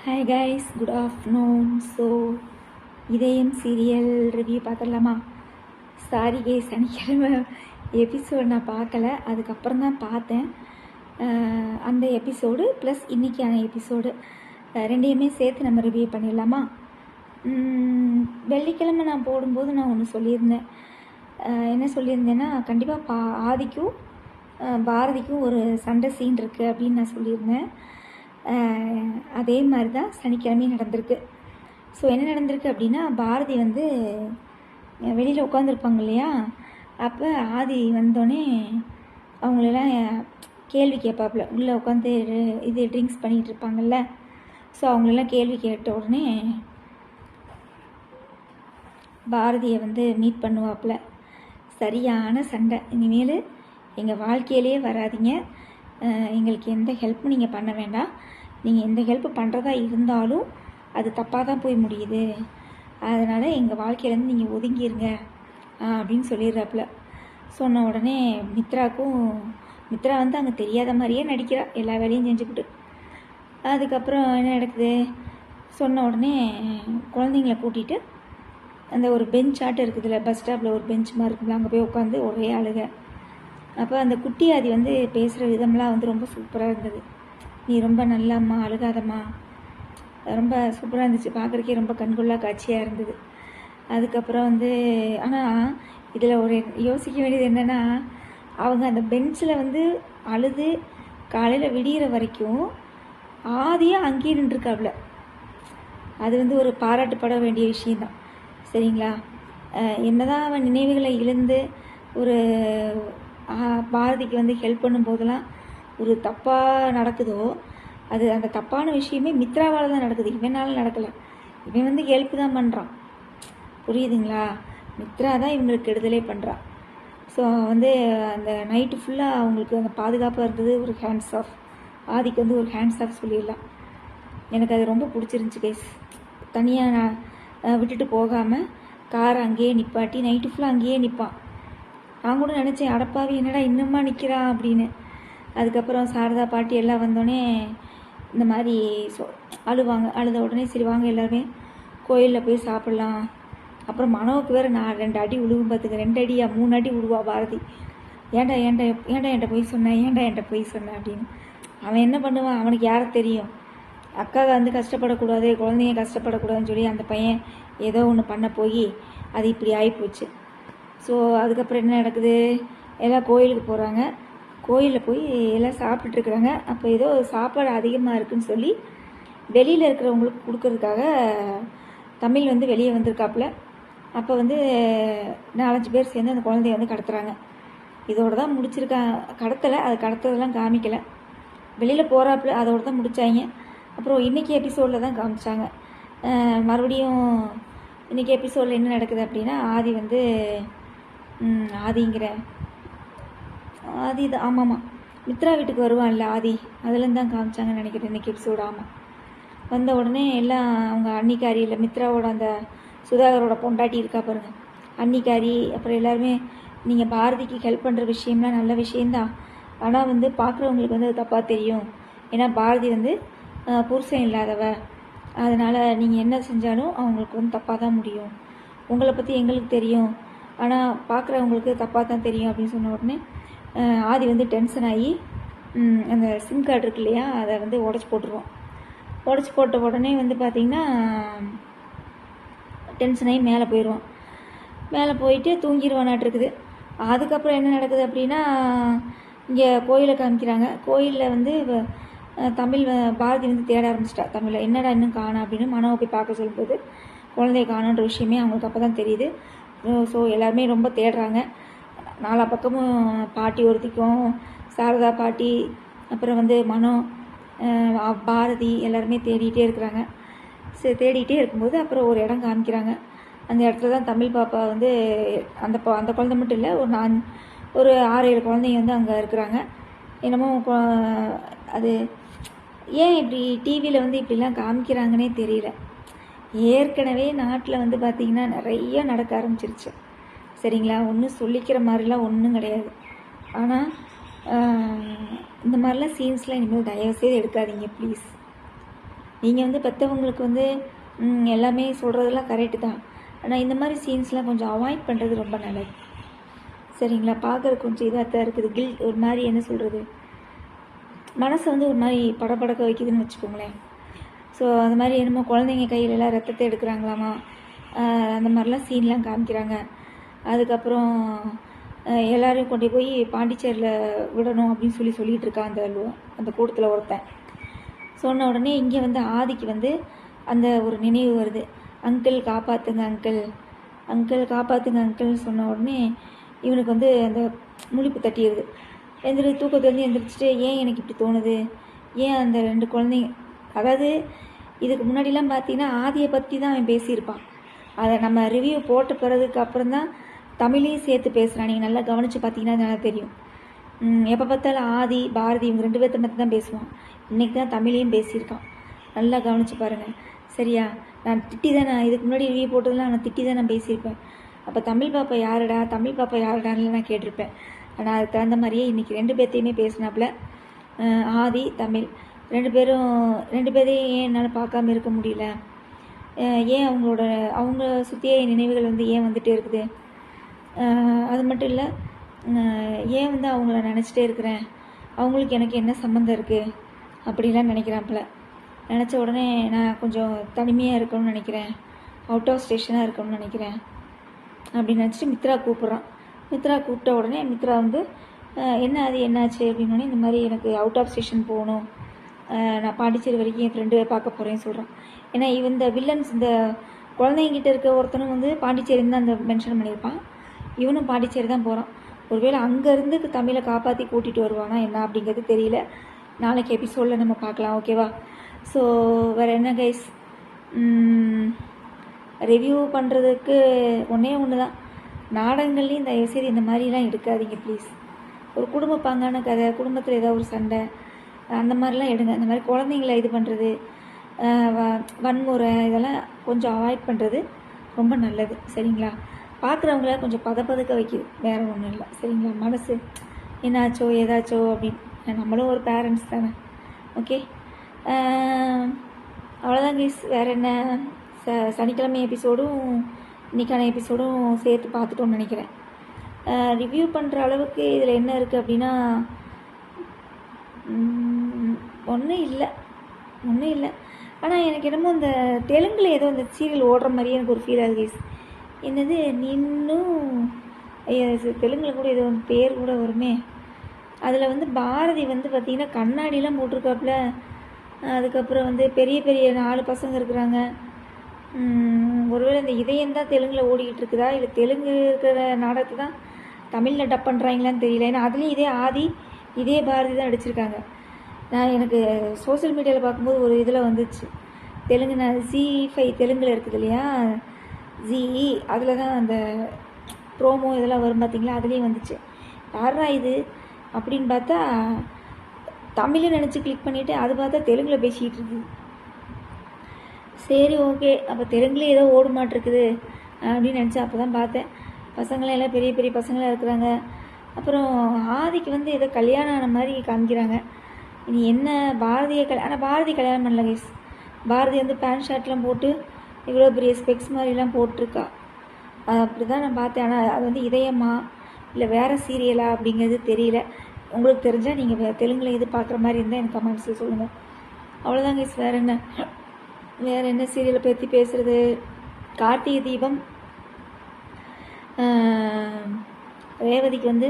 Hi guys, good afternoon. So இதயம் serial review பார்த்துடலாமா? Sorry guys, சனிக்கிழமை எபிசோடு நான் பார்க்கல, அதுக்கப்புறம் தான் பார்த்தேன். அந்த எபிசோடு ப்ளஸ் இன்றைக்கான எபிசோடு ரெண்டையுமே சேர்த்து நம்ம ரிவ்யூ பண்ணிடலாமா? வெள்ளிக்கிழமை நான் போடும்போது நான் ஒன்று சொல்லியிருந்தேன். என்ன சொல்லியிருந்தேன்னா, கண்டிப்பாக ஆதிக்கும் பாரதிக்கும் ஒரு சண்டை சீன் இருக்குது அப்படின்னு நான் சொல்லியிருந்தேன். அதே மாதிரி தான் சனிக்கிழமையும் நடந்திருக்கு. ஸோ என்ன நடந்திருக்கு அப்படின்னா, பாரதி வந்து வெளியில் உட்காந்துருப்பாங்க இல்லையா, அப்போ ஆதி வந்தோடனே அவங்களெல்லாம் கேள்வி கேட்பாப்புல. உள்ளே உட்காந்து இது ட்ரிங்க்ஸ் பண்ணிகிட்டு இருப்பாங்கல்ல, ஸோ அவங்களெல்லாம் கேள்வி கேட்ட உடனே பாரதியை வந்து மீட் பண்ணுவாப்புல. சரியான சண்டை. இனிமேல் எங்கள் வாழ்க்கையிலே வராதிங்க, எங்களுக்கு எந்த ஹெல்ப்பும் நீங்கள் பண்ண வேண்டாம், நீங்கள் எந்த ஹெல்ப் பண்ணுறதா இருந்தாலும் அது தப்பாக தான் போய் முடியுது, அதனால் எங்கள் வாழ்க்கையிலேருந்து நீங்கள் ஒதுங்கிடுங்க அப்படின்னு சொல்லிடுறாப்புல. சொன்ன உடனே மித்ரா வந்து அங்கே தெரியாத மாதிரியே நடிக்கிறா, எல்லா வேலையும் செஞ்சுக்கிட்டு. அதுக்கப்புறம் என்ன நடக்குது, சொன்ன உடனே குழந்தைங்கள கூட்டிகிட்டு அந்த ஒரு பெஞ்ச் ஆட்டம் இருக்குதுல்ல, பஸ் ஸ்டாப்பில் ஒரு பெஞ்ச் மாதிரி இருக்குதுல்ல, அங்கே போய் உட்காந்து ஒரே அழுக. அப்போ அந்த குட்டி ஆதி வந்து பேசுகிற விதம்லாம் வந்து ரொம்ப சூப்பராக இருந்தது. நீ ரொம்ப நல்லம்மா, அழுகாதம்மா, ரொம்ப சூப்பராக இருந்துச்சு, பார்க்குறக்கே ரொம்ப கண்கொள்ளா காட்சியாக இருந்தது. அதுக்கப்புறம் வந்து ஆனால் இதில் ஒரு யோசிக்க வேண்டியது என்னென்னா, அவங்க அந்த பெஞ்சில் வந்து அழுது காலையில் விடிகிற வரைக்கும் ஆதியாக அங்கேயே நின்றுருக்காப்புல. அது வந்து ஒரு பாராட்டுப்பட வேண்டிய விஷயந்தான், சரிங்களா? என்னதான் அவன் நினைவுகளை இழந்து ஒரு பாரதிக்கு வந்து ஹெல்ப் பண்ணும்போதெல்லாம் ஒரு தப்பாக நடக்குதோ, அது அந்த தப்பான விஷயமே மித்ராவால் தான் நடக்குது, இவனால் நடக்கலை. இவன் வந்து ஹெல்ப் தான் பண்ணுறான், புரியுதுங்களா? மித்ரா தான் இவங்களுக்கு கெடுதலே பண்ணுறான். ஸோ வந்து அந்த நைட்டு ஃபுல்லாக அவங்களுக்கு அந்த பாதுகாப்பாக இருந்தது. ஒரு ஹேண்ட்ஸ் ஆஃப், ஆதிக்கு வந்து ஒரு ஹேண்ட்ஸ் ஆஃப் சொல்லிடலாம். எனக்கு அது ரொம்ப பிடிச்சிருந்துச்சி கைஸ். தனியாக நான் விட்டுட்டு போகாமல் காரை அங்கேயே நிப்பாட்டி நைட்டு ஃபுல்லாக அங்கேயே நிற்பான். நான் கூட நினச்சேன், அடப்பாவி என்னடா இன்னுமா நிற்கிறான் அப்படின்னு. அதுக்கப்புறம் சாரதா பாட்டி எல்லாம் வந்தோடனே இந்த மாதிரி அழுவாங்க. அழுத உடனே சரி வாங்க எல்லாருமே கோயிலில் போய் சாப்பிட்லாம். அப்புறம் மனோவுக்கு வேறு நான் 2 அடி விழுவும் பார்த்துக்க, 2 அடியா 3 அடி விழுவா பாரதி. ஏன்டா என்கிட்ட போய் சொன்னேன் அப்படின்னு. அவன் என்ன பண்ணுவான், அவனுக்கு யாரை தெரியும்? அக்காவை வந்து கஷ்டப்படக்கூடாது, குழந்தைங்க கஷ்டப்படக்கூடாதுன்னு சொல்லி அந்த பையன் ஏதோ ஒன்று பண்ண போய் அது இப்படி ஆகிப்போச்சு. ஸோ அதுக்கப்புறம் என்ன நடக்குது, எல்லாம் கோயிலுக்கு போகிறாங்க. கோயிலில் போய் எல்லாம் சாப்பிட்டுருக்குறாங்க. அப்போ ஏதோ சாப்பாடு அதிகமாக இருக்குதுன்னு சொல்லி வெளியில் இருக்கிறவங்களுக்கு கொடுக்கறதுக்காக தமிழ் வந்து வெளியே வந்திருக்காப்புல. அப்போ வந்து 4-5 பேர் சேர்ந்து அந்த குழந்தைய வந்து கடத்துறாங்க. இதோடு தான் கடத்தலை, அது கடத்துறதெல்லாம் காமிக்கலை, வெளியில் போகிறாப்புல, அதோடு தான் முடித்தாங்க. அப்புறம் இன்றைக்கி எபிசோடில் தான் காமிச்சாங்க. மறுபடியும் இன்றைக்கி எபிசோடில் என்ன நடக்குது அப்படின்னா, ஆதி வந்து ஆதி தான், ஆமாம்மா, மித்ரா வீட்டுக்கு வருவான்ல ஆதி, அதுலேருந்து தான் காமிச்சாங்கன்னு நினைக்கிறேன் இன்றைக்கி எபிசோடு. ஆமாம், வந்த உடனே எல்லாம் அவங்க அன்னிக்காரி இல்லை, மித்ராவோட அந்த சுதாகரோட பொண்டாட்டி இருக்கா பாருங்க, அன்னிக்காரி, அப்புறம் எல்லாருமே நீங்கள் பாரதிக்கு ஹெல்ப் பண்ணுற விஷயம்லாம் நல்ல விஷயந்தான், ஆனால் வந்து பார்க்குறவங்களுக்கு வந்து அது தப்பாக தெரியும், ஏன்னா பாரதி வந்து புருஷன் இல்லாதவ, அதனால் நீங்கள் என்ன செஞ்சாலும் அவங்களுக்கு வந்து தப்பாக தான் முடியும், உங்களை பற்றி எங்களுக்கு தெரியும், ஆனால் பார்க்குறவங்களுக்கு தப்பாக தான் தெரியும் அப்படின்னு சொன்ன உடனே ஆதி வந்து டென்ஷன் ஆகி அந்த சிம் கார்டு இருக்கு இல்லையா, அதை வந்து உடச்சி போட்டுருவோம். உடச்சி போட்ட உடனே வந்து பார்த்திங்கன்னா டென்ஷன் ஆகி மேலே போயிடுவான். மேலே போயிட்டு தூங்கிடுவானாட்டு இருக்குது. அதுக்கப்புறம் என்ன நடக்குது அப்படின்னா, இங்கே கோயிலை காமிக்கிறாங்க. கோயிலில் வந்து தமிழ் பாரதி வந்து தேட ஆரம்பிச்சிட்டா தமிழை, என்னடா இன்னும் காணோம் அப்படின்னு மனோவை போய் பார்க்க சொல்லும்போது குழந்தைய காணோன்ற விஷயமே அவங்களுக்கு அப்போ தான் தெரியுது. ஸோ எல்லாருமே ரொம்ப தேடுறாங்க. 4 பக்கமும் பாட்டி ஒருத்திக்கும், சாரதா பாட்டி, அப்புறம் வந்து மனோ, பாரதி எல்லாருமே தேடிகிட்டே இருக்கிறாங்க. சரி, தேடிகிட்டே இருக்கும்போது அப்புறம் ஒரு இடம் காமிக்கிறாங்க. அந்த இடத்துல தான் தமிழ் பாப்பா வந்து அந்த குழந்தை மட்டும் இல்லை, ஒரு 6-7 குழந்தைங்க வந்து அங்கே இருக்கிறாங்க. என்னமோ அது ஏன் இப்படி டிவியில் வந்து இப்படிலாம் காமிக்கிறாங்கன்னே தெரியல. ஏற்கனவே நாட்டில் வந்து பார்த்திங்கன்னா நிறைய நடக்க ஆரம்பிச்சிருச்சு, சரிங்களா? ஒன்றும் சொல்லிக்கிற மாதிரிலாம் ஒன்றும் கிடையாது. ஆனால் இந்த மாதிரிலாம் சீன்ஸ்லாம் இனிமேல் தயவுசெய்து எடுக்காதீங்க ப்ளீஸ். நீங்கள் வந்து பெற்றவங்களுக்கு வந்து எல்லாமே சொல்கிறதெல்லாம் கரெக்டு தான். ஆனால் இந்த மாதிரி சீன்ஸ்லாம் கொஞ்சம் அவாய்ட் பண்ணுறது ரொம்ப நல்லது. சரிங்களா? பார்க்குறதுக்கு கொஞ்சம் இதாக தான் இருக்குது. ஒரு மாதிரி என்ன சொல்கிறது, மனசை வந்து ஒரு மாதிரி படபடக்க வைக்குதுன்னு வச்சுக்கோங்களேன். ஸோ அந்த மாதிரி என்னமோ குழந்தைங்க கையிலலாம் ரத்தத்தை எடுக்கிறாங்களாமா, அந்த மாதிரிலாம் சீன்லாம் காமிக்கிறாங்க. அதுக்கப்புறம் எல்லோரையும் கொண்டு போய் பாண்டிச்சேரியில் விடணும் அப்படின்னு சொல்லிகிட்டு இருக்கான் அந்த கூட்டத்தில் ஒருத்தன். சொன்ன உடனே இங்கே வந்து ஆதிக்கு வந்து அந்த ஒரு நினைவு வருது. அங்கிள் காப்பாற்றுங்க அங்கிள், அங்கிள் காப்பாற்றுங்க அங்கிள்னு சொன்ன உடனே இவனுக்கு வந்து அந்த முழிப்பு தட்டிடுது. தூக்கத்துலேருந்து எந்திரிச்சிட்டு ஏன் எனக்கு இப்படி தோணுது, ஏன் அந்த 2 குழந்தைங்க, அதாவது இதுக்கு முன்னாடிலாம் பார்த்தீங்கன்னா ஆதியை பற்றி தான் அவன் பேசியிருப்பான். அதை நம்ம ரிவ்யூ போட்ட பிறகுக்கு அப்புறம் தான் தமிழையும் சேர்த்து பேசுகிறான். நீங்கள் நல்லா கவனித்து பார்த்தீங்கன்னா நல்லா தெரியும். எப்போ பார்த்தாலும் ஆதி பாரதி இவங்க 2 பேர்த்த பற்றி தான் பேசுவான். இன்றைக்கி தான் தமிழையும் பேசியிருக்கான். நல்லா கவனித்து பாருங்கள். சரியா? நான் இதுக்கு முன்னாடி ரிவ்யூ போட்டதெல்லாம் நான் திட்டி தான் நான் பேசியிருப்பேன். அப்போ தமிழ் பாப்பா யாருடா, தமிழ் பாப்பா யாருடான்னு நான் கேட்டிருப்பேன். ஆனால் அதுக்கு தகுந்த மாதிரியே இன்றைக்கி 2 பேர்த்தையுமே பேசினாப்புல. ஆதி தமிழ் 2 பேரையும் ஏன் என்னால் பார்க்காம இருக்க முடியல, ஏன் அவங்க சுற்றிய நினைவுகள் வந்து ஏன் வந்துகிட்டே இருக்குது, அது மட்டும் இல்லை ஏன் வந்து அவங்கள நினச்சிட்டே இருக்கிறேன், அவங்களுக்கு எனக்கு என்ன சம்மந்தம் இருக்குது அப்படிலாம் நினைக்கிறாப்புல. நினச்ச உடனே நான் கொஞ்சம் தனிமையாக இருக்கணும்னு நினைக்கிறேன், அவுட் ஆஃப் ஸ்டேஷனாக இருக்கணும்னு நினைக்கிறேன் அப்படின்னு நினச்சிட்டு மித்ரா கூப்பிட்றான். மித்ரா கூப்பிட்ட உடனே மித்ரா வந்து என்ன அது என்னாச்சு அப்படின்னோடனே இந்த மாதிரி எனக்கு அவுட் ஆஃப் ஸ்டேஷன் போகணும், நான் பாண்டிச்சேரி வரைக்கும் என் ஃப்ரெண்டு பார்க்க போகிறேன்னு சொல்கிறான். ஏன்னா இந்த வில்லன்ஸ் இந்த குழந்தைங்கிட்ட இருக்க ஒருத்தனும் வந்து பாண்டிச்சேரின்னு தான் அந்த மென்ஷன் பண்ணியிருப்பான். இவனும் பாண்டிச்சேரி தான் போகிறான். ஒருவேளை அங்கேருந்து தமிழை காப்பாற்றி கூட்டிகிட்டு வருவானா என்ன அப்படிங்கிறது தெரியல. நாளைக்கு எபிசோடில் நம்ம பார்க்கலாம். ஓகேவா? ஸோ வேறு என்ன கைஸ், ரிவ்யூ பண்ணுறதுக்கு ஒன்று தான், நாடகங்கள்லேயும் தயவுசெய்து இந்த மாதிரிலாம் எடுக்காதீங்க ப்ளீஸ். ஒரு குடும்ப பாங்கான கதை, குடும்பத்தில் ஏதாவது ஒரு சண்டை அந்த மாதிரிலாம் எடுங்க. அந்த மாதிரி குழந்தைங்கள இது பண்ணுறது, வன்முறை இதெல்லாம் கொஞ்சம் அவாய்ட் பண்ணுறது ரொம்ப நல்லது. சரிங்களா? பார்க்குறவங்கள கொஞ்சம் பதக்க வைக்கிது, வேறு ஒன்றும் இல்லை. சரிங்களா? மனசு என்னாச்சோ ஏதாச்சோ அப்படின்னு, நம்மளும் ஒரு பேரண்ட்ஸ் தானே. ஓகே, அவ்வளோதான் கைஸ். வேறு என்ன, சனிக்கிழமை எபிசோடும் இன்றைக்கான எபிசோடும் சேர்த்து பார்த்துட்டோன்னு நினைக்கிறேன். ரிவ்யூ பண்ணுற அளவுக்கு இதில் என்ன இருக்குது அப்படின்னா ஒன்றும் இல்லை. ஆனால் எனக்கு என்னமோ இந்த தெலுங்கில் ஏதோ இந்த சீரியல் ஓடுற மாதிரியே எனக்கு ஒரு ஃபீல் ஆகுது கைஸ். என்னது நின்னும் தெலுங்கில் கூட ஏதோ பேர் கூட வருமே. அதில் வந்து பாரதி வந்து பார்த்திங்கன்னா கண்ணாடிலாம் போட்டிருக்காப்புல. அதுக்கப்புறம் வந்து பெரிய பெரிய 4 பசங்க இருக்கிறாங்க. ஒருவேளை இந்த இதயம் தான் தெலுங்கில் ஓடிக்கிட்டு இருக்குதா, இல்லை தெலுங்கு இருக்கிற நாடகத்தை தான் தமிழில் டப் பண்ணுறாங்களான்னு தெரியல. ஏன்னா அதுலேயும் இதே ஆதி இதே பாரதி தான் நடிச்சிருக்காங்க. எனக்கு சோசியல் மீடியாவில் பார்க்கும்போது ஒரு இதில் வந்துச்சு, தெலுங்கு Z5 தெலுங்கில் இருக்குது இல்லையா, ZE, அதில் தான் அந்த ப்ரோமோ இதெல்லாம் வரும் பார்த்திங்களா, அதுலேயும் வந்துச்சு. யாரா இது அப்படின்னு பார்த்தா தமிழ் நினச்சி கிளிக் பண்ணிவிட்டு அது பார்த்தா தெலுங்கில் பேசிக்கிட்டு இருக்குது. சரி ஓகே, அப்போ தெலுங்குல ஏதோ ஓடு மாட்டிருக்குது அப்படின்னு நினச்சேன். அப்போ தான் பார்த்தேன் பசங்களாம் எல்லாம் பெரிய பெரிய பசங்களாக இருக்கிறாங்க. அப்புறம் ஆதிக்கு வந்து ஏதோ கல்யாணம் ஆன மாதிரி காமிக்கிறாங்க. இனி என்ன பாரதியை ஆனால் பாரதி கல்யாணம் பண்ணல கைஸ். பாரதி வந்து பேண்ட் ஷர்ட்லாம் போட்டு இவ்வளோ பெரிய ஸ்பெக்ஸ் மாதிரிலாம் போட்டிருக்கா. அப்படி தான் நான் பார்த்தேன். ஆனால் அது வந்து இதயமா இல்லை வேறு சீரியலா அப்படிங்கிறது தெரியல. உங்களுக்கு தெரிஞ்சால் நீங்கள் தெலுங்கில் இது பார்க்குற மாதிரி இருந்தால் எனக்கு கமெண்ட்ஸில் சொல்லுங்கள். அவ்வளோதான் கைஸ். வேறு என்ன சீரியலை பற்றி பேசுகிறது. கார்த்திகை தீபம் ரேவதிக்கு வந்து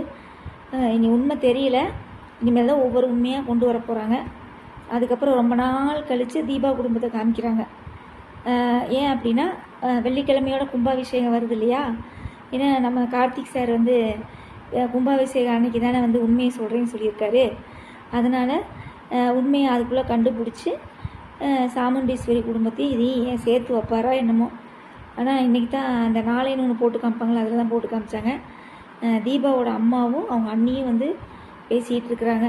இனி உண்மை தெரியல. இனிமேல் தான் ஒவ்வொரு உண்மையாக கொண்டு வர போகிறாங்க. அதுக்கப்புறம் ரொம்ப நாள் கழித்து தீபா குடும்பத்தை காமிக்கிறாங்க. ஏன் அப்படின்னா வெள்ளிக்கிழமையோட கும்பாபிஷேகம் வருது இல்லையா. ஏன்னா நம்ம கார்த்திக் சார் வந்து கும்பாபிஷேகம் அன்னைக்கு தானே வந்து உண்மையை சொல்கிறேன்னு சொல்லியிருக்காரு. அதனால் உண்மையை அதுக்குள்ளே கண்டுபிடிச்சி சாமுண்டீஸ்வரி குடும்பத்தையும் இதையும் ஏன் சேர்த்து வைப்பாரா என்னமோ. ஆனால் இன்றைக்கி தான் அந்த நாளைன்னு ஒன்று போட்டு காமிப்பாங்களா, அதில் தான் போட்டு காமிச்சாங்க. தீபாவோட அம்மாவும் அவங்க அண்ணியும் வந்து பேசிகிட்டு இருக்கிறாங்க.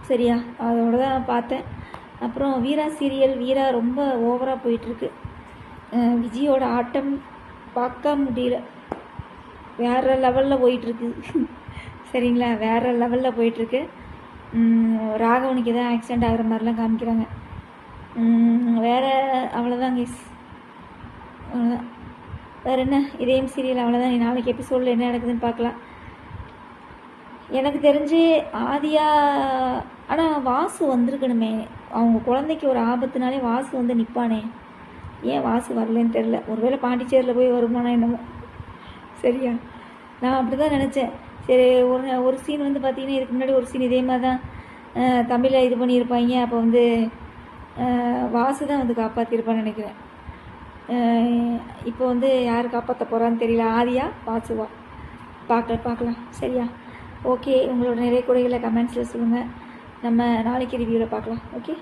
சரியா, அதோட தான் பார்த்தேன். அப்புறம் வீரா சீரியல், வீரா ரொம்ப ஓவராக போயிட்டுருக்கு. விஜயோட ஆட்டம் பார்க்க முடியல, வேறு லெவலில் போயிட்டுருக்கு. சரிங்களா, வேறு லெவலில் போயிட்டுருக்கு. ராகவனுக்கு எதாவது ஆக்சிடெண்ட் ஆகிற மாதிரிலாம் காமிக்கிறாங்க. வேறு அவ்வளோதான் கேஸ், அவ்வளோதான். வேறு என்ன, இதயம் சீரியல் அவ்வளோதான். நீ நாளைக்கு எபிசோடில் என்ன நடக்குதுன்னு பார்க்கலாம். எனக்கு தெரிஞ்சு ஆதியா, ஆனால் வாசு வந்திருக்கணுமே. அவங்க குழந்தைக்கு ஒரு ஆபத்துனாலே வாசு வந்து நிற்பானே. ஏன் வாசு வரலன்னு தெரில. ஒருவேளை பாண்டிச்சேரியில் போய் வருமானா என்னமோ. சரியா, நான் அப்படி தான் நினச்சேன். சரி, ஒரு சீன் வந்து பார்த்திங்கன்னா இதுக்கு முன்னாடி ஒரு சீன் இதே மாதிரி தான் தமிழில் இது பண்ணியிருப்பாங்க. அப்போ வந்து வாசு தான் வந்து காப்பாற்றிருப்பான்னு நினைக்கிறேன். இப்போ வந்து யார் காப்பாற்ற போகிறான்னு தெரியல, ஆதியா வாசுவா, பார்க்கலாம். சரியா, ஓகே. உங்களோட நிறைய குறைகளை கமெண்ட்ஸில் சொல்லுங்கள். நம்ம நாளைக்கு ரிவ்யூவில் பார்க்கலாம். ஓகே.